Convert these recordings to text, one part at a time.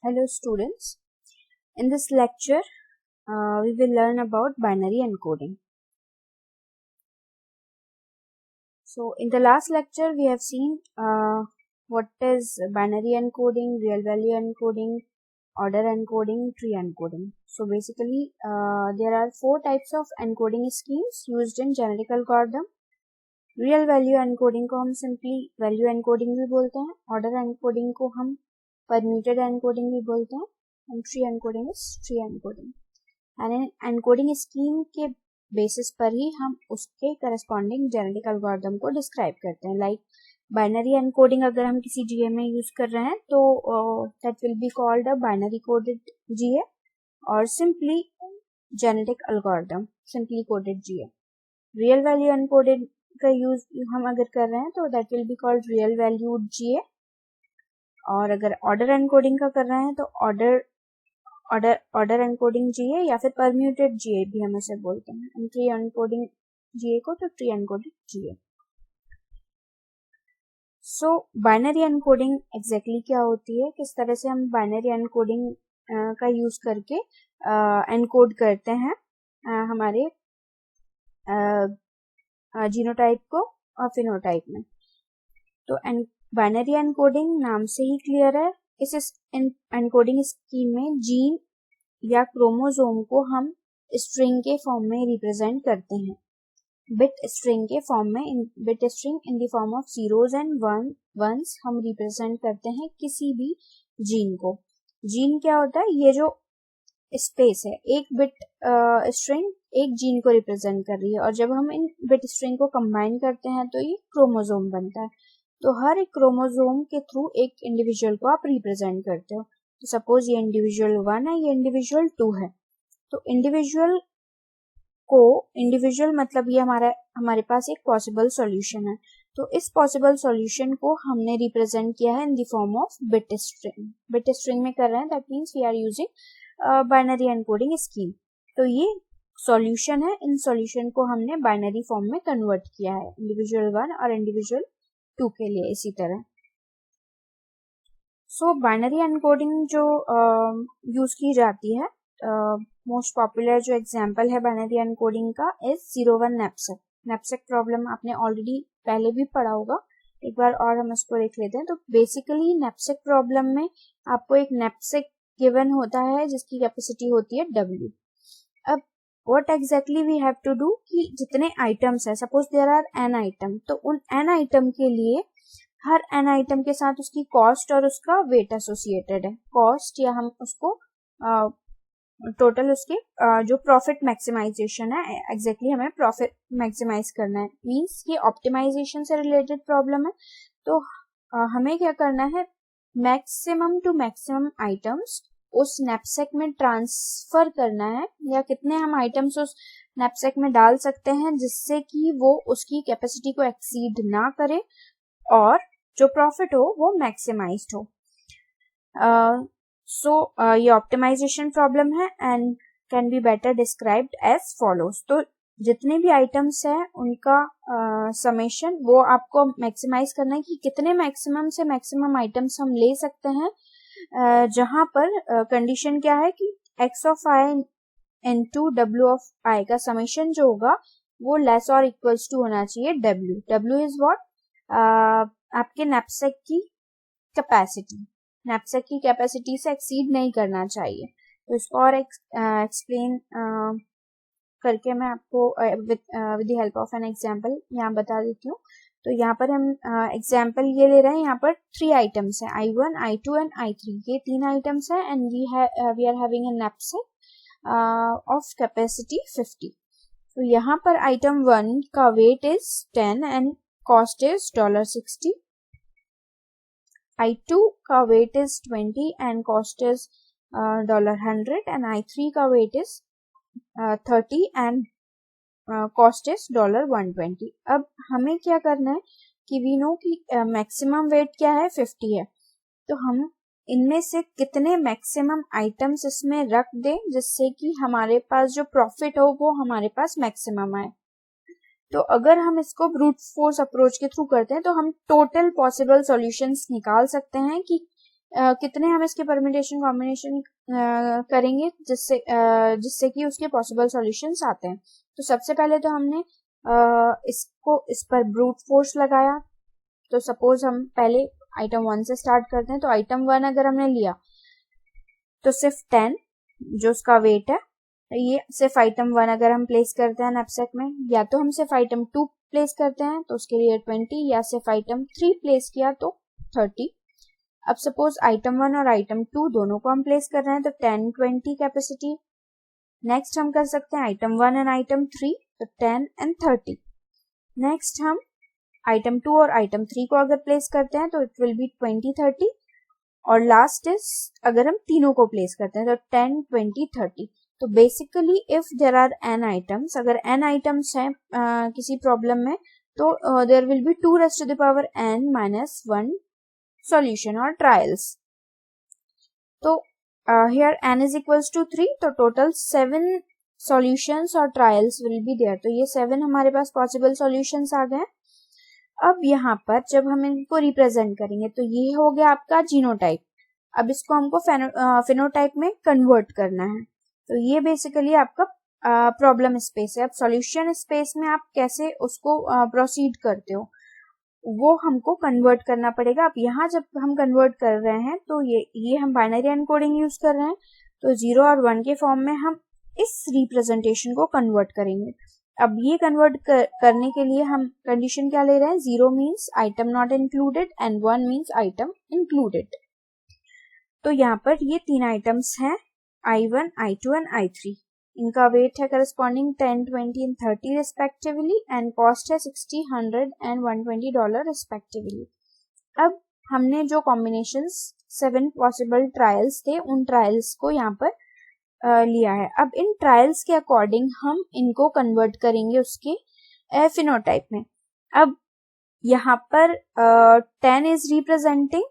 Hello students, in this lecture we will learn about binary encoding. So in the last lecture we have seen what is binary encoding, real value encoding, order encoding, tree encoding. So basically there are four types of encoding schemes used in generic algorithm. Real value encoding को हम simply value encoding भी बोलते हैं, order encoding को हम permuted encoding भी बोलते हैं, and tree encoding is tree encoding. And encoding scheme के बेसिस पर ही हम उसके करस्पॉन्डिंग जेनेटिक एल्गोरिथम को डिस्क्राइब करते हैं. लाइक बाइनरी एनकोडिंग अगर हम किसी जीए में यूज कर रहे हैं तो that will be called a binary coded GA और simply genetic algorithm simply coded GA. Real value encoded का यूज हम अगर कर रहे हैं तो that will be called real valued GA. और अगर ऑर्डर एनकोडिंग का कर रहे हैं तो ऑर्डर एनकोडिंग जीए या फिर परम्यूटेड जीए भी हम इसे बोलते हैं. एंड ट्री एनकोडिंग जीए को तो ट्री एनकोडेड जीए. सो बाइनरी एनकोडिंग एग्जैक्टली क्या होती है, किस तरह से हम बाइनरी एनकोडिंग का यूज करके एनकोड करते हैं हमारे जीनोटाइप को और फिनोटाइप में. तो बाइनरी एनकोडिंग नाम से ही क्लियर है. इस एनकोडिंग स्कीम में जीन या क्रोमोसोम को हम स्ट्रिंग के फॉर्म में रिप्रेजेंट करते हैं, बिट स्ट्रिंग के फॉर्म में. Bit string in the form of zeros and ones हम रिप्रेजेंट करते हैं किसी भी जीन को. जीन क्या होता है, ये जो स्पेस है, एक बिट स्ट्रिंग एक जीन को रिप्रेजेंट कर रही है, और जब हम इन बिट स्ट्रिंग को कंबाइन करते हैं तो ये क्रोमोसोम बनता है. तो हर एक क्रोमोसोम के थ्रू एक इंडिविजुअल को आप रिप्रेजेंट करते हो. तो सपोज ये इंडिविजुअल 1 है, ये इंडिविजुअल 2 है. तो इंडिविजुअल मतलब ये हमारे पास एक पॉसिबल सॉल्यूशन है. तो इस पॉसिबल सॉल्यूशन को हमने रिप्रेजेंट किया है in the form of bit string. Bit string में कर रहे हैं, that means we are using binary encoding scheme. तो ये सॉल्यूशन है, इन सॉल्यूशन को हमने बाइनरी फॉर्म में कन्वर्ट किया है इंडिविजुअल 1 और इंडिविजुअल 2 के लिए. इसी तरह सो बाइनरी एनकोडिंग जो यूज की जाती है, मोस्ट पॉपुलर जो एग्जांपल है बाइनरी एनकोडिंग का इज 01 नैपसेक. नैपसेक प्रॉब्लम आपने ऑलरेडी पहले भी पढ़ा होगा, एक बार और हम इसको देख लेते हैं. तो बेसिकली नैपसेक प्रॉब्लम में आपको एक नैपसेक गिवन होता है जिसकी कैपेसिटी होती है W. अब what exactly we have to do कि जितने आइटम्स है, suppose there are n item, तो उन n आइटम के लिए हर n आइटम के साथ उसकी कॉस्ट और उसका वेट एसोसिएटेड है. कॉस्ट या हम उसको टोटल उसके जो प्रॉफिट मैक्सिमाइजेशन है, एग्जैक्टली हमें प्रॉफिट मैक्सिमाइज करना है. मींस ये ऑप्टिमाइजेशन से रिलेटेड प्रॉब्लम है. तो हमें क्या करना है, मैक्सिमम टू मैक्सिमम आइटम्स उस नैपसेक में ट्रांसफर करना है, या कितने हम आइटम्स उस नैपसेक में डाल सकते हैं जिससे कि वो उसकी कैपेसिटी को एक्सीड ना करे और जो प्रॉफिट हो वो मैक्सिमाइज्ड हो. ये ऑप्टिमाइजेशन प्रॉब्लम है and can be better described as follows. तो जितने भी आइटम्स है उनका समेशन वो आपको मैक्सिमाइज करना है कि कितने मैक्सिमम से मैक्सिमम आइटम्स हम ले सकते हैं, जहां पर कंडीशन क्या है कि x of i into w of i का समेशन जो होगा वो लेस और इक्वल्स टू होना चाहिए w. w इज व्हाट, आपके नैपसेक की कैपेसिटी. नैपसेक की कैपेसिटी से एक्सीड नहीं करना चाहिए. तो इसको और एक्सप्लेन करके मैं आपको with the help of an example यहाँ बता देती हूँ. तो यहाँ पर हम एग्जाम्पल ये ले रहे हैं, यहाँ पर 3 आइटम्स हैं, I1, I2 एंड I3. ये 3 आइटम्स हैं and we are having a knapsack of capacity 50. तो यहाँ पर आइटम 1 का weight is 10 and cost is $60. I2 का weight is 20 and cost is $100 and I3 का weight is 30 and cost is $120. अब हमें क्या करना है कि वी नो कि मैक्सिमम वेट क्या है, 50 है. तो हम इनमें से कितने मैक्सिमम आइटम्स इसमें रख दें जिससे कि हमारे पास जो प्रॉफिट हो वो हमारे पास मैक्सिमम आए. तो अगर हम इसको ब्रूट फोर्स अप्रोच के थ्रू करते हैं तो हम टोटल पॉसिबल सॉल्यूशंस निकाल सकते हैं कि कितने हम इसके परम्यूटेशन कॉम्बिनेशन करेंगे जिससे कि उसके पॉसिबल सॉल्यूशंस आते हैं। तो सबसे पहले तो हमने इस पर ब्रूट फोर्स लगाया। तो सपोज हम पहले आइटम 1 से स्टार्ट करते हैं। तो आइटम 1 अगर हमने लिया तो सिर्फ 10 जो उसका वेट है, ये सिर्फ आइटम 1 अगर हम प्लेस करते हैं नैपसैक में, या तो हम सिर्फ आइटम 2 प्लेस करते हैं तो उसके लिए 20, या सिर्फ आइटम 3 प्लेस किया तो 30। अब सपोज आइटम 1 और आइटम 2 दोनों को हम प्लेस कर रहे हैं तो 10, 20 कैपेसिटी। नेक्स्ट हम कर सकते हैं आइटम 1 एंड आइटम 3 तो 10 एंड 30। नेक्स्ट हम आइटम 2 और आइटम 3 को अगर प्लेस करते हैं तो इट विल बी 20, 30। और लास्ट इज अगर हम तीनों को प्लेस करते हैं तो 10, 20, 30। तो basically if there are n items, अगर n आइटम्स हैं किसी प्रॉब्लम में, तो there will be 2 raised to the power n minus 1 solution or trials. तो here n is equals to 3, तो total 7 solutions or trials will be there. तो ये 7 हमारे पास possible solutions आ गए। अब यहाँ पर जब हम इनको रिप्रेजेंट करेंगे तो ये हो गया आपका जीनोटाइप। अब इसको हमको फिनोटाइप में कन्वर्ट करना है। तो ये बेसिकली आपका प्रॉब्लम स्पेस है। अब सॉल्यूशन स्पेस में आप कैसे उसको प्रोसीड करते हो वो हमको कन्वर्ट करना पड़ेगा। अब यहाँ जब हम कन्वर्ट कर रहे हैं तो ये हम बाइनरी एनकोडिंग यूज कर रहे हैं। तो 0 और 1 के फॉर्म में हम इस रिप्रेजेंटेशन को कन्वर्ट करेंगे। अब ये कन्वर्ट करने के लिए हम कंडीशन क्या ले रहे हैं, 0 means item not included and 1 means item included. तो यहाँ पर ये 3 आइटम्स हैं, I1, I2 एंड I3। इनका वेट है corresponding 10, 20 and 30 respectively and cost है $60, $100 एंड $120 रिस्पेक्टिवली। अब हमने जो कॉम्बिनेशंस 7 पॉसिबल ट्रायल्स थे उन ट्रायल्स को यहाँ पर लिया है। अब इन ट्रायल्स के अकॉर्डिंग हम इनको कन्वर्ट करेंगे उसके फिनोटाइप में। अब यहाँ पर 10 is representing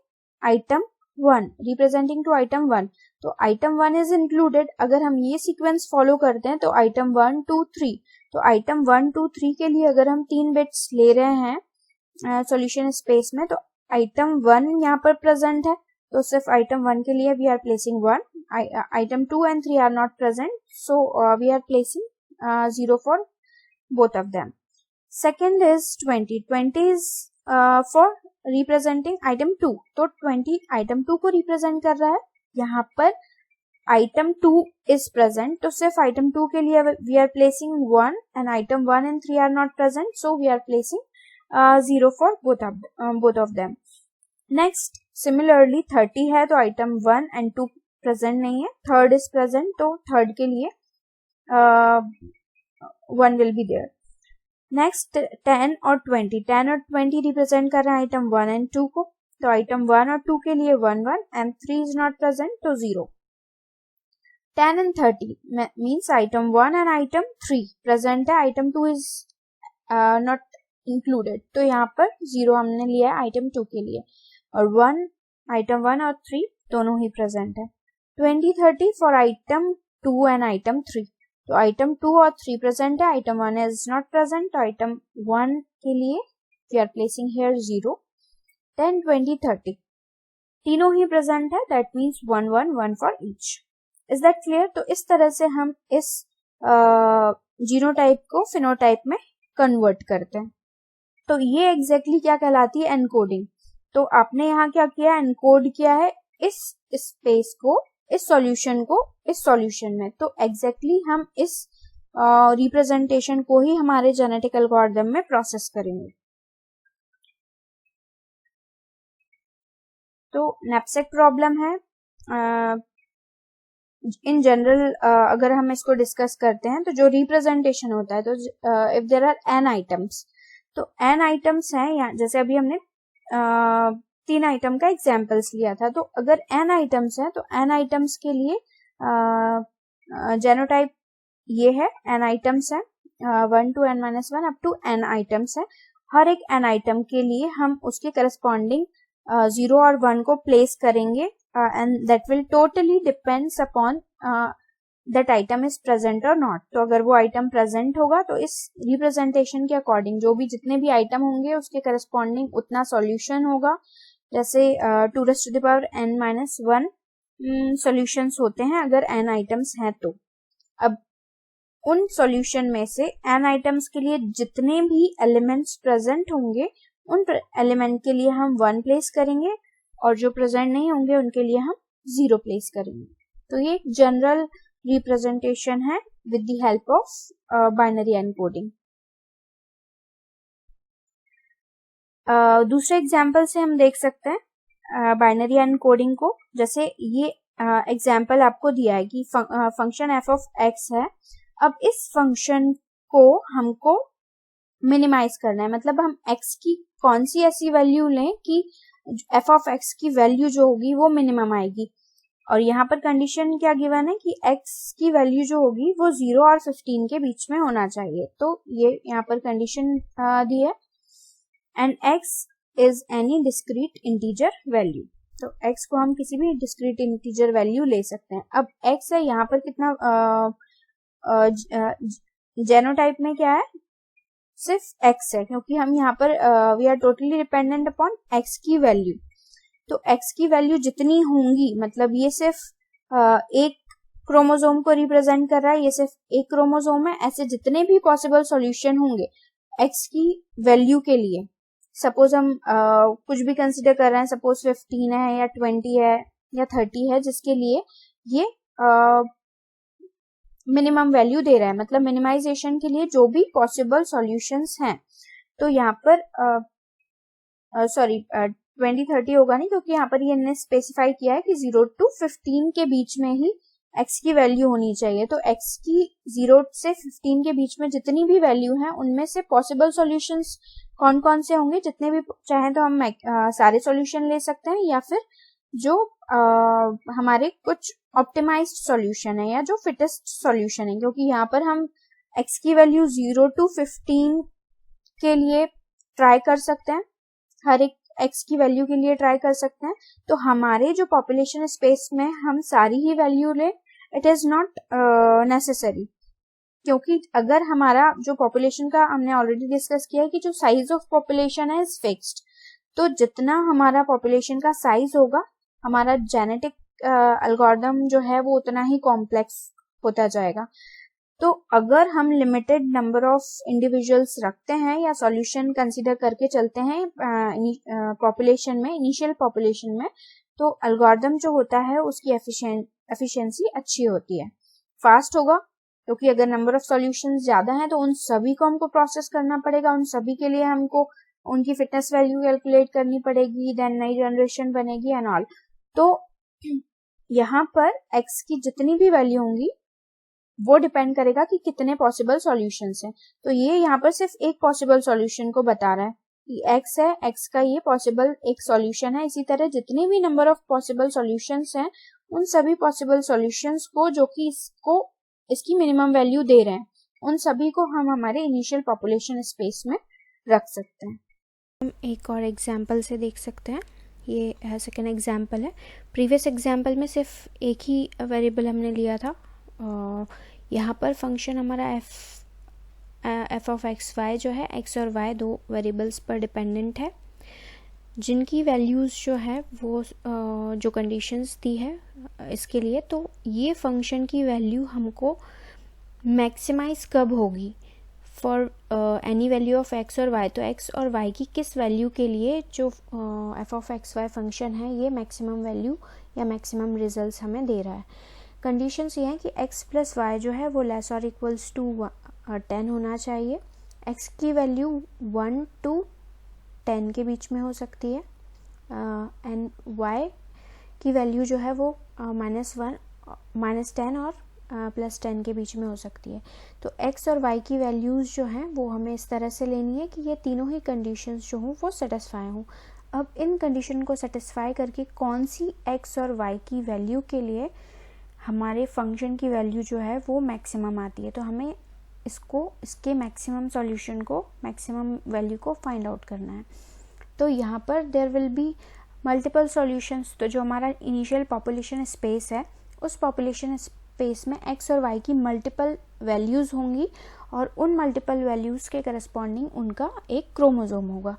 item 1, representing two item 1। तो आइटम 1 इज इंक्लूडेड। अगर हम ये सीक्वेंस फॉलो करते हैं तो आइटम 1, 2, 3, तो आइटम 1, 2, 3 के लिए अगर हम 3 बिट्स ले रहे हैं सॉल्यूशन स्पेस में तो आइटम 1 यहाँ पर प्रेजेंट है तो सिर्फ आइटम 1 के लिए we are placing 1, item 2 and 3 are not present, so we are placing 0 for both of them. Second is 20 is for representing item 2, तो 20 item 2 को represent कर रहा है। यहाँ पर item 2 is present, तो सिर्फ item 2 के लिए we are placing 1 and item 1 and 3 are not present, so we are placing 0 for both of them. Next similarly 30 है तो item 1 and 2 प्रेजेंट नहीं है, थर्ड इज प्रेजेंट तो थर्ड के लिए 1 विल बी देयर। नेक्स्ट 10 और 20 रिप्रेजेंट कर रहे हैं आइटम 1 एंड 2 को, तो आइटम 1 और 2 के लिए 1, 1 एंड 3 इज नॉट प्रेजेंट तो 0। 10 and 30 means item 1 and item 3 present है, आइटम 2 इज नॉट इंक्लूडेड, तो यहाँ पर 0 हमने लिया है आइटम 2 के लिए, और 1 आइटम 1 और 3 दोनों ही प्रेजेंट है। 20, 30 फॉर आइटम 2 एंड आइटम 3, तो आइटम 2 और 3 प्रेजेंट है, आइटम 1 इज नॉट प्रेजेंट, तो आइटम 1 के लिए वी आर प्लेसिंग हियर 0। 10, 20, 30 तीनों ही प्रेजेंट है, that means 1, 1, 1 for each. Is that clear? तो इस तरह से हम इस जीनोटाइप को फिनोटाइप में कन्वर्ट करते हैं। तो ये एग्जैक्टली क्या कहलाती है, एनकोडिंग। तो आपने यहाँ क्या किया, एनकोड किया है इस स्पेस को, इस सॉल्यूशन को इस सॉल्यूशन में। तो एग्जैक्टली हम इस रिप्रेजेंटेशन को ही हमारे जेनेटिक एल्गोरिथम में प्रोसेस करेंगे। तो नैपसैक प्रॉब्लम है इन जनरल, अगर हम इसको डिस्कस करते हैं तो जो रिप्रेजेंटेशन होता है, तो if there are n items, तो n आइटम्स हैं, या जैसे अभी हमने 3 आइटम का एग्जाम्पल्स लिया था, तो अगर n आइटम्स हैं तो n आइटम्स के लिए जेनोटाइप ये है, n आइटम्स है 1 to n-1 up to n items है। हर एक n आइटम के लिए हम उसके करस्पॉन्डिंग 0 और 1 को प्लेस करेंगे, and that will totally depends upon that item is present और नॉट। तो अगर वो आइटम प्रेजेंट होगा तो इस रिप्रेजेंटेशन के अकॉर्डिंग जो भी जितने भी आइटम होंगे उसके करस्पॉन्डिंग उतना सॉल्यूशन होगा, जैसे 2n-1 सॉल्यूशंस होते हैं अगर n आइटम्स हैं तो। अब उन सॉल्यूशन में से n आइटम्स के लिए जितने भी एलिमेंट्स प्रेजेंट होंगे उन एलिमेंट के लिए हम 1 प्लेस करेंगे और जो प्रेजेंट नहीं होंगे उनके लिए हम 0 प्लेस करेंगे। तो ये जनरल रिप्रेजेंटेशन है with the help of binary encoding. दूसरे एग्जाम्पल से हम देख सकते हैं बाइनरी एनकोडिंग को। जैसे ये एग्जाम्पल आपको दिया है कि फंक्शन एफ ऑफ एक्स है। अब इस फंक्शन को हमको मिनिमाइज करना है, मतलब हम एक्स की कौन सी ऐसी वैल्यू लें कि एफ ऑफ एक्स की वैल्यू जो होगी वो मिनिमम आएगी। और यहाँ पर कंडीशन क्या गिवन है कि x की वैल्यू जो होगी वो 0 और 15 के बीच में होना चाहिए। तो ये यहाँ पर कंडीशन दी है and x is any discrete integer value. तो x को हम किसी भी डिस्क्रीट इंटीजर वैल्यू ले सकते हैं। अब x है यहाँ पर कितना जेनोटाइप में क्या है, सिर्फ x है, क्योंकि हम यहाँ पर we are totally dependent upon x की वैल्यू। तो x की वैल्यू जितनी होंगी, मतलब ये सिर्फ एक क्रोमोसोम को रिप्रेजेंट कर रहा है, ये सिर्फ एक क्रोमोसोम है, ऐसे जितने भी पॉसिबल सॉल्यूशन होंगे x की वैल्यू के लिए। सपोज हम कुछ भी कंसिडर कर रहे हैं, सपोज 15 है या 20 है या 30 है, जिसके लिए ये मिनिमम वैल्यू दे रहा है, मतलब मिनिमाइजेशन के लिए जो भी पॉसिबल सॉल्यूशंस हैं। तो यहाँ पर 20-30 होगा नहीं, क्योंकि यहाँ पर ये इन्हें स्पेसिफाई किया है कि 0 to 15 के बीच में ही x की वैल्यू होनी चाहिए। तो x की 0 से 15 के बीच में जितनी भी वैल्यू है उनमें से पॉसिबल सॉल्यूशंस कौन कौन से होंगे, जितने भी चाहें तो हम सारे सॉल्यूशन ले सकते हैं, या फिर जो हमारे कुछ ऑप्टिमाइज्ड सॉल्यूशन है या जो फिटेस्ट सॉल्यूशन है। क्योंकि यहाँ पर हम x की वैल्यू 0 to 15 के लिए ट्राई कर सकते हैं, हर एक x की वैल्यू के लिए ट्राई कर सकते हैं। तो हमारे जो पॉपुलेशन स्पेस में हम सारी ही वैल्यू ले, इट इज नॉट नेसेसरी, क्योंकि अगर हमारा जो पॉपुलेशन का हमने ऑलरेडी डिस्कस किया है कि जो साइज ऑफ पॉपुलेशन है इज फिक्स्ड। तो जितना हमारा पॉपुलेशन का साइज होगा, हमारा जेनेटिक एल्गोरिथम जो है वो उतना ही कॉम्प्लेक्स होता जाएगा। तो अगर हम लिमिटेड नंबर ऑफ इंडिविजुअल्स रखते हैं या सॉल्यूशन कंसीडर करके चलते हैं पॉपुलेशन में, इनिशियल पॉपुलेशन में, तो एल्गोरिथम जो होता है उसकी एफिशिएंसी अच्छी होती है, फास्ट होगा। क्योंकि अगर नंबर ऑफ सॉल्यूशंस ज्यादा हैं तो उन सभी को हमको प्रोसेस करना पड़ेगा, उन सभी के लिए हमको उनकी फिटनेस वैल्यू कैलकुलेट करनी पड़ेगी, देन नई जनरेशन बनेगी एंड ऑल। तो यहाँ पर x की जितनी भी वैल्यू होंगी वो डिपेंड करेगा कि कितने पॉसिबल सॉल्यूशंस हैं। तो ये यहाँ पर सिर्फ एक पॉसिबल सॉल्यूशन को बता रहा है कि x है, x का ये पॉसिबल एक सॉल्यूशन है। इसी तरह जितने भी नंबर ऑफ पॉसिबल सॉल्यूशंस हैं उन सभी पॉसिबल सॉल्यूशंस को जो कि इसकी मिनिमम वैल्यू दे रहे हैं, उन सभी को हम हमारे इनिशियल पॉपुलेशन स्पेस में रख सकते हैं। हम एक और एग्जाम्पल से देख सकते हैं, ये सेकेंड एग्जाम्पल है। प्रीवियस एग्जाम्पल में सिर्फ एक ही वेरिएबल हमने लिया था, यहाँ पर फंक्शन हमारा एफ ऑफ एक्स वाई जो है, एक्स और वाई दो वेरिएबल्स पर डिपेंडेंट है, जिनकी वैल्यूज़ जो है वो जो कंडीशंस दी है इसके लिए। तो ये फंक्शन की वैल्यू हमको मैक्सिमाइज कब होगी for any value of x और वाई। तो एक्स और वाई की किस वैल्यू के लिए जो f of x y function है ये मैक्सिमम वैल्यू या मैक्सिमम रिजल्ट्स हमें दे रहा है। कंडीशंस ये हैं कि x प्लस वाई जो है वो लेस और इक्वल्स टू 10 होना चाहिए, x की वैल्यू 1 to 10 के बीच में हो सकती है, एंड y की वैल्यू जो है वो -10 और +10 के बीच में हो सकती है। तो x और y की वैल्यूज़ जो हैं वो हमें इस तरह से लेनी है कि ये तीनों ही कंडीशंस जो हों वो सेटिस्फाई हों। अब इन कंडीशन को सेटिस्फाई करके कौन सी x और y की वैल्यू के लिए हमारे फंक्शन की वैल्यू जो है वो मैक्सिमम आती है, तो हमें इसके मैक्सिमम सॉल्यूशन को, मैक्सिमम वैल्यू को फाइंड आउट करना है। तो यहाँ पर there will be multiple solutions. तो जो हमारा इनिशियल पॉपुलेशन स्पेस है उस पॉपुलेशन स्पेस में x और y की मल्टीपल वैल्यूज़ होंगी और उन मल्टीपल वैल्यूज़ के करस्पॉन्डिंग उनका एक क्रोमोसोम होगा।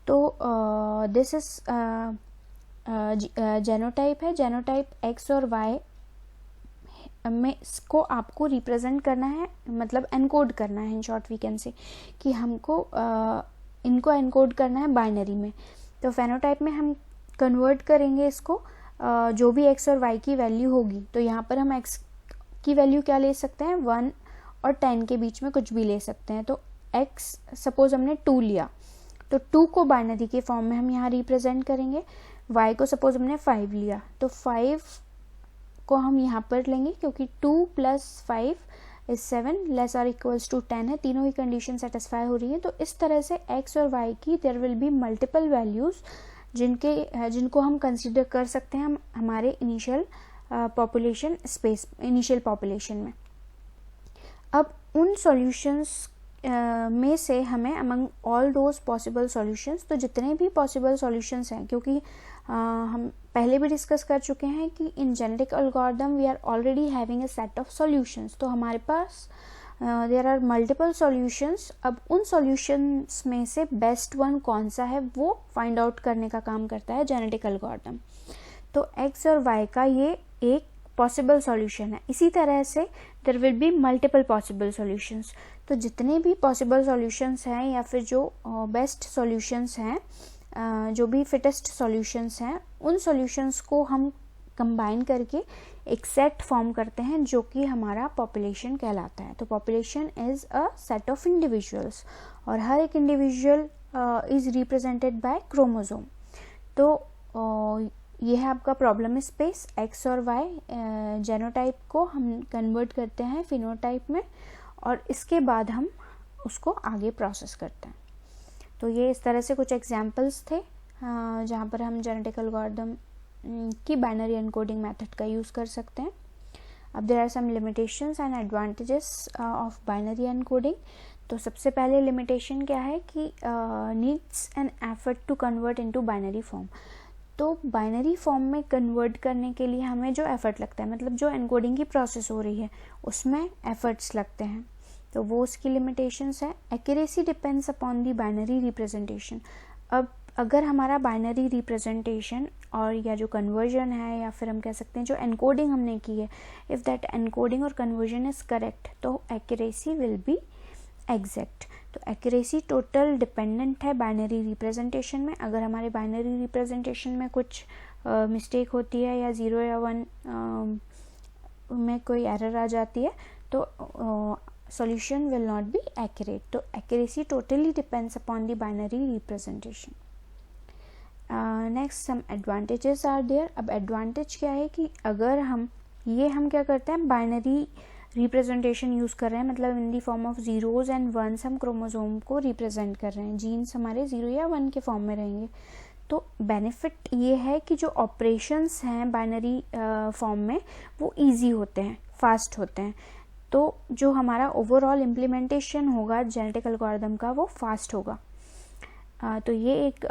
तो दिस इज जेनोटाइप है, जेनोटाइप एक्स और वाई में इसको आपको रिप्रेजेंट करना है, मतलब एनकोड करना है, in short we can say कि हमको इनको एनकोड करना है बाइनरी में। तो फेनोटाइप में हम कन्वर्ट करेंगे इसको, जो भी एक्स और वाई की वैल्यू होगी, तो यहाँ पर हम एक्स की वैल्यू क्या ले सकते हैं, 1 और 10 के बीच में कुछ भी ले सकते हैं। तो एक्स सपोज हमने 2 लिया, तो 2 को बाइनरी के फॉर्म में हम यहाँ रिप्रेजेंट करेंगे। वाई को सपोज हमने 5 लिया, तो 5 को हम यहाँ पर लेंगे क्योंकि 2 + 5 = 7 लेस और इक्वल्स टू 10 है, तीनों ही कंडीशन सेटिस्फाई हो रही है। तो इस तरह से एक्स और वाई की there will be multiple values जिनको हम कंसिडर कर सकते हैं हमारे initial population space, initial population में। अब उन सॉल्यूशंस में से हमें among all those possible solutions, तो जितने भी पॉसिबल सॉल्यूशंस हैं, क्योंकि हम पहले भी डिस्कस कर चुके हैं कि in genetic algorithm we are already having a set of solutions, तो हमारे पास देयर आर मल्टीपल सॉल्यूशंस। अब उन सॉल्यूशंस में से बेस्ट वन कौन सा है वो फाइंड आउट करने का काम करता है जेनेटिक एल्गोरिथम। तो एक्स और वाई का ये एक पॉसिबल सॉल्यूशन है। इसी तरह से there will be multiple possible solutions. तो जितने भी पॉसिबल सॉल्यूशंस हैं या फिर जो बेस्ट सॉल्यूशंस हैं, जो भी फिटेस्ट सॉल्यूशंस हैं, उन सॉल्यूशंस को हम कंबाइन करके एक सेट फॉर्म करते हैं जो कि हमारा पॉपुलेशन कहलाता है। तो population is a set of individuals और हर एक individual is represented by chromosome. तो ये है आपका प्रॉब्लम स्पेस। एक्स और वाई जेनोटाइप को हम कन्वर्ट करते हैं फिनोटाइप में और इसके बाद हम उसको आगे प्रोसेस करते हैं। तो ये इस तरह से कुछ एग्जांपल्स थे जहाँ पर हम जेनेटिक एल्गोरिथम की बाइनरी एनकोडिंग मेथड का यूज़ कर सकते हैं। अब there are some limitations and advantages of binary encoding. तो सबसे पहले लिमिटेशन क्या है कि needs an effort to convert into binary form. तो बाइनरी फॉर्म में कन्वर्ट करने के लिए हमें जो एफर्ट लगता है, मतलब जो एनकोडिंग की प्रोसेस हो रही है उसमें एफर्ट्स लगते हैं, तो वो उसकी लिमिटेशंस है। Accuracy depends upon the binary representation. अब अगर हमारा बाइनरी रिप्रेजेंटेशन और या जो कन्वर्जन है या फिर हम कह सकते हैं जो एनकोडिंग हमने की है, इफ़ दैट एनकोडिंग और कन्वर्जन इज़ करेक्ट, तो एक्यूरेसी विल बी एग्जैक्ट। तो एक्यूरेसी टोटल डिपेंडेंट है बाइनरी रिप्रेजेंटेशन में। अगर हमारे बाइनरी रिप्रेजेंटेशन में कुछ मिस्टेक होती है या 0 या 1 में कोई एरर आ जाती है तो solution will not be accurate. तो accuracy totally depends upon the binary representation. Next some advantages are there. अब advantage क्या है कि अगर हम क्या करते हैं, बाइनरी रिप्रेजेंटेशन यूज़ कर रहे हैं, मतलब in the form of zeros and ones हम क्रोमोसोम को रिप्रेजेंट कर रहे हैं, जीन्स हमारे 0 या 1 के फॉर्म में रहेंगे। तो बेनिफिट ये है कि जो ऑपरेशंस हैं बाइनरी फॉर्म में वो इजी होते हैं, फास्ट होते हैं, तो जो हमारा ओवरऑल इम्प्लीमेंटेशन होगा जेनेटिक एल्गोरिथम का वो फास्ट होगा। तो ये एक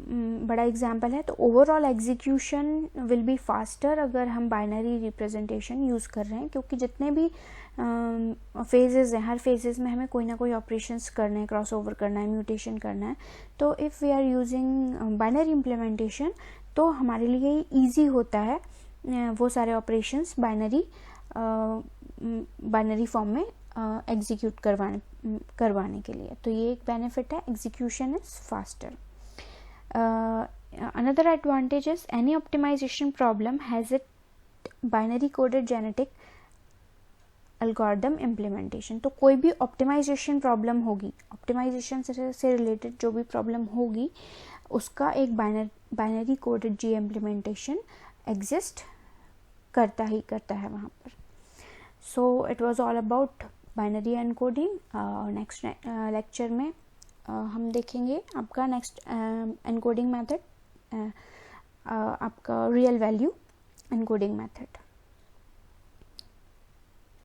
बड़ा एग्जांपल है। तो overall execution will be faster अगर हम बाइनरी रिप्रेजेंटेशन यूज़ कर रहे हैं, क्योंकि जितने भी फेजेस हैं, हर फेजेस में हमें कोई ना कोई ऑपरेशंस करने हैं, क्रॉस ओवर करना है, म्यूटेशन करना है। तो if we are using binary implementation तो हमारे लिए ईजी होता है वो सारे ऑपरेशंस बाइनरी फॉर्म में एग्जीक्यूट करवाने के लिए। तो ये एक बेनिफिट है, execution is faster. Another advantage is any optimization problem has it binary coded genetic algorithm implementation. तो कोई भी ऑप्टिमाइजेशन प्रॉब्लम होगी, ऑप्टिमाइजेशन से रिलेटेड जो भी प्रॉब्लम होगी उसका एक binary coded G implementation exist करता है वहाँ पर। So it was all about binary encoding. Next lecture में हम देखेंगे आपका नेक्स्ट एनकोडिंग मेथड, आपका रियल वैल्यू एनकोडिंग मेथड।